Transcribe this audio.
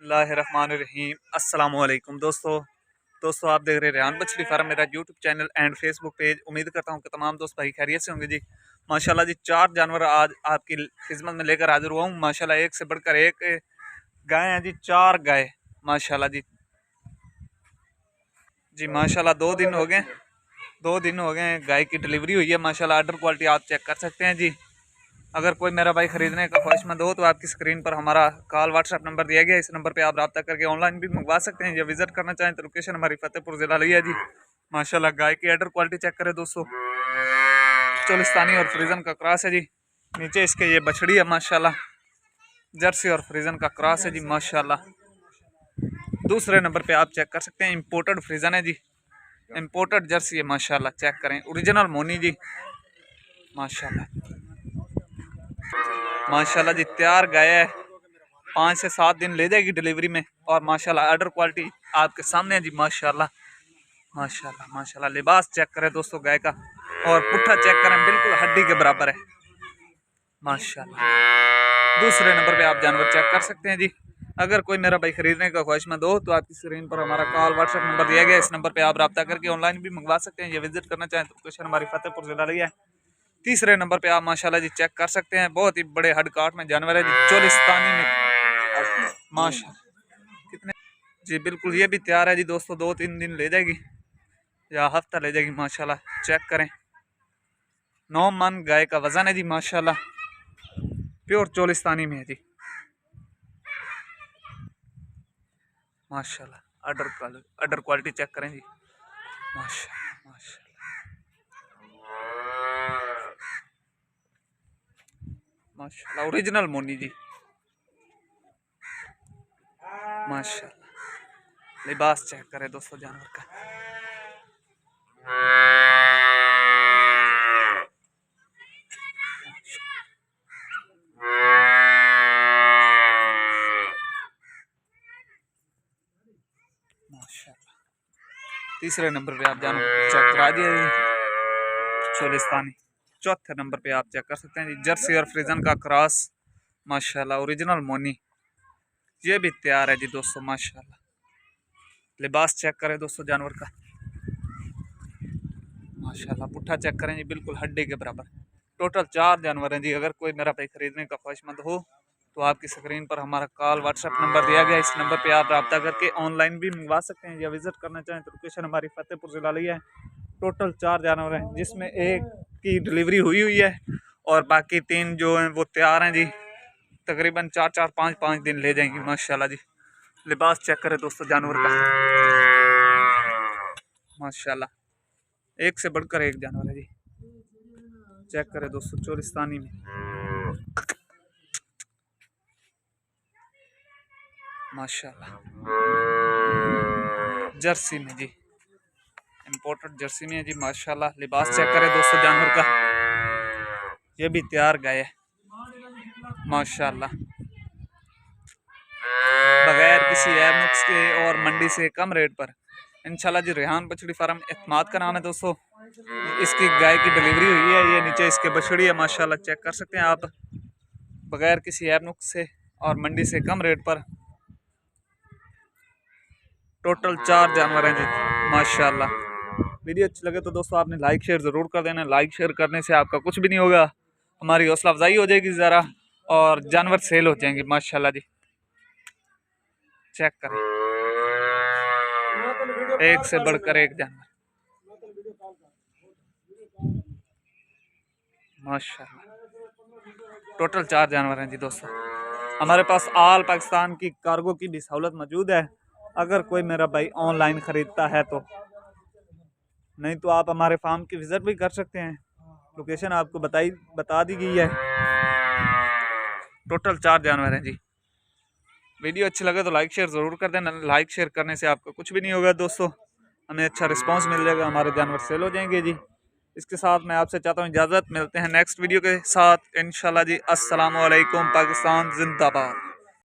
बिस्मिल्लाहिर्रहमानिर्रहीम। अस्सलाम वालेकुम दोस्तों आप देख रहे हैं रेहान बछड़ी फार्म, मेरा YouTube channel and Facebook page. उम्मीद करता हूँ कि तमाम दोस्त भाई खैरियत से होंगे जी। माशाल्लाह जी, 4 जानवर आज आपकी खिदमत में लेकर हाजिर हुआ हूँ। माशाल्लाह एक से बढ़कर एक गाय हैं जी, 4 गाय माशाल्लाह जी। माशाल्लाह 2 दिन हो गए गाय की डिलीवरी हुई है माशाल्लाह। ऑर्डर क्वालिटी आप चेक कर सकते हैं जी। अगर कोई मेरा भाई खरीदने का ख्वाहिशमंद हो तो आपकी स्क्रीन पर हमारा कॉल व्हाट्सएप नंबर दिया गया है। इस नंबर पे आप रब्ता करके ऑनलाइन भी मंगवा सकते हैं या विजिट करना चाहें तो लोकेशन हमारी फतेहपुर जिला लिया जी। माशाल्लाह गाय की ऑर्डर क्वालिटी चेक करें दोस्तों, चोलिस्तानी और फ्रीजन का क्रॉस है जी। नीचे इसके ये बछड़ी है माशाल्लाह, जर्सी और फ्रीजन का क्रॉस है जी माशाल्लाह। दूसरे नंबर पे आप चेक कर सकते हैं इम्पोर्टेड फ्रीजन है जी, इम्पोर्टेड जर्सी है माशाल्लाह। चेक करें ओरिजिनल मोनी जी माशाल्लाह। माशाल्लाह जी तैयार गाय है, 5 से 7 दिन ले जाएगी डिलीवरी में। और माशाल्लाह ऑर्डर क्वालिटी आपके सामने है जी माशाल्लाह माशाल्लाह माशाल्लाह। लिबास चेक करें दोस्तों गाय का, और पुट्ठा चेक करें, बिल्कुल हड्डी के बराबर है माशाल्लाह। दूसरे नंबर पे आप जानवर चेक कर सकते हैं जी। अगर कोई मेरा भाई खरीदने का ख्वाहिशमंद हो तो आपकी स्क्रीन पर हमारा कॉल व्हाट्सएप नंबर दिया गया है। इस नंबर पे आप रब्ता करके ऑनलाइन भी मंगवा सकते हैं या विजिट करना चाहें तो लोकेशन हमारी फतेहपुर जिला रही है। तीसरे नंबर पे आप माशाल्लाह जी चेक कर सकते हैं, बहुत ही बड़े हड काट में जानवर है जी, चोलिस्तानी में माशाल्लाह। कितने जी, बिल्कुल ये भी तैयार है जी दोस्तों, 2-3 दिन ले जाएगी या हफ्ता ले जाएगी माशाल्लाह। चेक करें 9 मन गाय का वजन है जी माशाल्लाह, प्योर चोलिस्तानी में है जी माशाल्लाह। ऑर्डर क्वालिटी चेक करें जी माशाल्लाह माशाल्लाह। ओरिजिनल मोनी जी माशाल्लाह। लिबास चेक करें दोस्तों जानवर का माशाल्लाह। तीसरे नंबर पे आप जानवर चेक करा दिया जी, चोलिस्तानी। चौथे नंबर पे आप चेक कर सकते हैं जी, जर्सी और फ्रीजन का क्रॉस माशाल्लाह, ओरिजिनल मोनी। ये भी तैयार है जी दोस्तों माशाल्लाह। लिबास चेक करें दोस्तों जानवर का माशाल्लाह। पुट्ठा चेक करें जी, बिल्कुल हड्डी के बराबर। टोटल 4 जानवर हैं जी। अगर कोई मेरा भाई खरीदने का ख्वाहिशमंद हो तो आपकी स्क्रीन पर हमारा कॉल व्हाट्सएप नंबर दिया गया है। इस नंबर पे आप रब्ता करके ऑनलाइन भी मंगवा सकते हैं या विजिट करना चाहें तो लोकेशन हमारी फतेहपुर जिला लिया है। टोटल 4 जानवर हैं, जिसमें एक की डिलीवरी हुई है और बाकी 3 जो हैं वो तैयार हैं जी। तकरीबन 4-4, 5-5 दिन ले जाएंगी माशाल्लाह जी। लिबास चेक करें दोस्तों जानवर का माशाल्लाह, एक से बढ़कर एक जानवर है जी। चेक करें दोस्तों चोलिस्तानी में माशाल्लाह, जर्सी में जी, इम्पोर्टेड जर्सी में है जी माशाल्लाह। लिबास चेक करें दोस्तों जानवर का, ये भी तैयार गाय है माशाल्लाह, बगैर किसी ऐब नुक्स के और मंडी से कम रेट पर इंशाल्लाह जी। रेहान बछड़ी फार्म एतमाद का नाम है दोस्तों। इसकी गाय की डिलीवरी हुई है, ये नीचे इसके बछड़ी है माशाल्लाह। चेक कर सकते हैं आप, बगैर किसी ऐब नुक्स से और मंडी से कम रेट पर। टोटल 4 जानवर हैं जी माशाल्लाह। वीडियो अच्छी लगे तो दोस्तों आपने लाइक शेयर ज़रूर कर देना। लाइक शेयर करने से आपका कुछ भी नहीं होगा, हमारी हौसला अफजाई हो जाएगी ज़रा, और जानवर सेल हो जाएंगे माशाल्लाह जी। चेक करें एक से बढ़कर एक जानवर माशाल्लाह। टोटल 4 जानवर हैं जी दोस्तों। हमारे पास ऑल पाकिस्तान की कार्गो की भी सहूलत मौजूद है, अगर कोई मेरा भाई ऑनलाइन ख़रीदता है तो। नहीं तो आप हमारे फार्म की विज़िट भी कर सकते हैं, लोकेशन आपको बता दी गई है। टोटल 4 जानवर हैं जी। वीडियो अच्छी लगे तो लाइक शेयर ज़रूर कर देना। लाइक शेयर करने से आपका कुछ भी नहीं होगा दोस्तों, हमें अच्छा रिस्पांस मिल जाएगा, हमारे जानवर सेल हो जाएंगे जी। इसके साथ मैं आपसे चाहता हूँ इजाज़त, मिलते हैं नेक्स्ट वीडियो के साथ इंशाल्लाह जी। अस्सलाम वालेकुम, पाकिस्तान जिंदाबाद।